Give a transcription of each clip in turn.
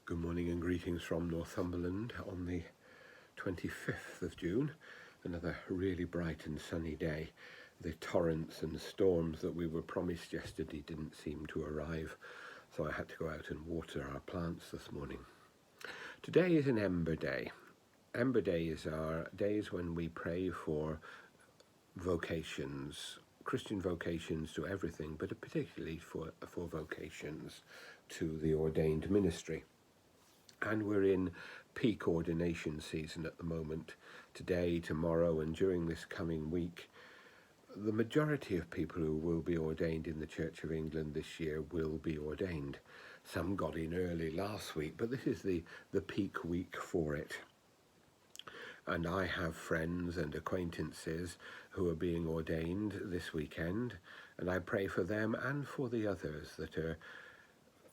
Good morning and greetings from Northumberland on the 25th of June. Another really bright and sunny day. The torrents and storms that we were promised yesterday didn't seem to arrive, so I had to go out and water our plants this morning. Today is an Ember Day. Ember Days are days when we pray for vocations, Christian vocations to everything, but particularly for vocations to the ordained ministry. And we're in peak ordination season at the moment. Today, tomorrow, and during this coming week, the majority of people who will be ordained in the Church of England this year will be ordained. Some got in early last week, but this is the peak week for it. And I have friends and acquaintances who are being ordained this weekend, and I pray for them and for the others that are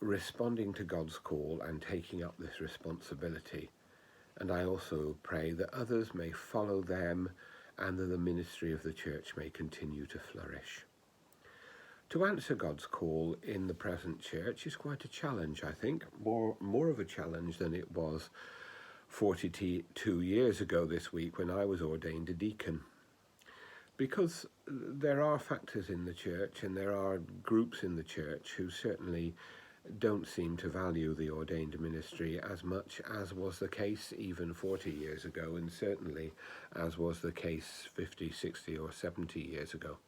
responding to God's call and taking up this responsibility. And I also pray that others may follow them and that the ministry of the church may continue to flourish. To answer God's call in the present church is quite a challenge, I think, more of a challenge than it was 42 years ago this week when I was ordained a deacon. Because there are factors in the church and there are groups in the church who certainly don't seem to value the ordained ministry as much as was the case even 40 years ago, and certainly as was the case 50, 60 or 70 years ago.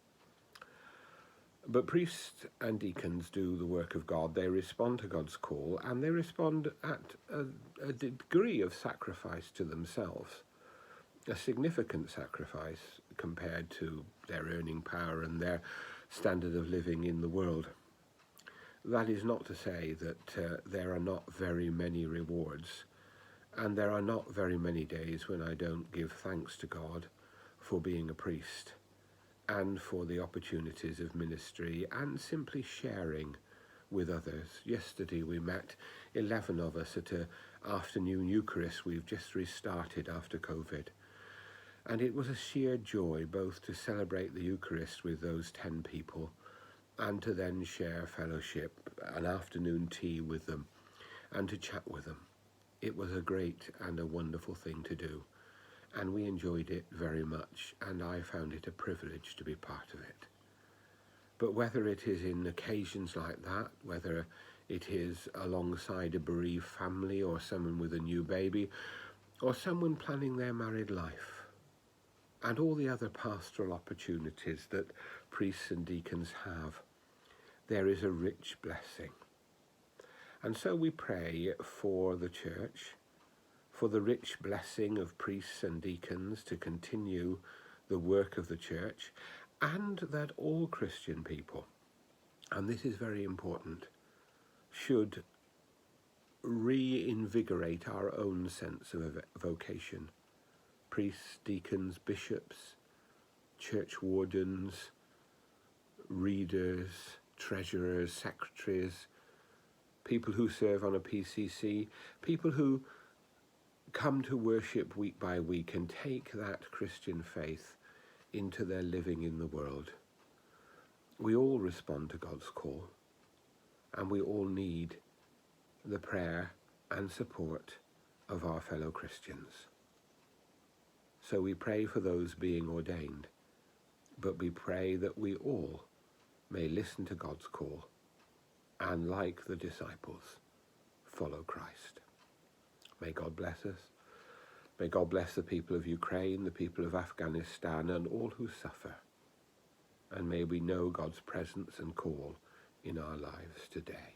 But priests and deacons do the work of God. They respond to God's call, and they respond at a degree of sacrifice to themselves, a significant sacrifice compared to their earning power and their standard of living in the world. That is not to say that there are not very many rewards, and there are not very many days when I don't give thanks to God for being a priest and for the opportunities of ministry and simply sharing with others. Yesterday we met 11 of us at an afternoon Eucharist we've just restarted after COVID, and it was a sheer joy both to celebrate the Eucharist with those 10 people and to then share fellowship, an afternoon tea with them, and to chat with them. It was a great and a wonderful thing to do, and we enjoyed it very much, and I found it a privilege to be part of it. But whether it is in occasions like that, whether it is alongside a bereaved family or someone with a new baby, or someone planning their married life, and all the other pastoral opportunities that priests and deacons have, there is a rich blessing. And so we pray for the church, for the rich blessing of priests and deacons to continue the work of the church, and that all Christian people, and this is very important, should reinvigorate our own sense of vocation. Priests, deacons, bishops, church wardens, readers, treasurers, secretaries, people who serve on a PCC, people who come to worship week by week and take that Christian faith into their living in the world. We all respond to God's call, and we all need the prayer and support of our fellow Christians. So we pray for those being ordained, but we pray that we all may listen to God's call and, like the disciples, follow Christ. May God bless us. May God bless the people of Ukraine, the people of Afghanistan, and all who suffer. And may we know God's presence and call in our lives today.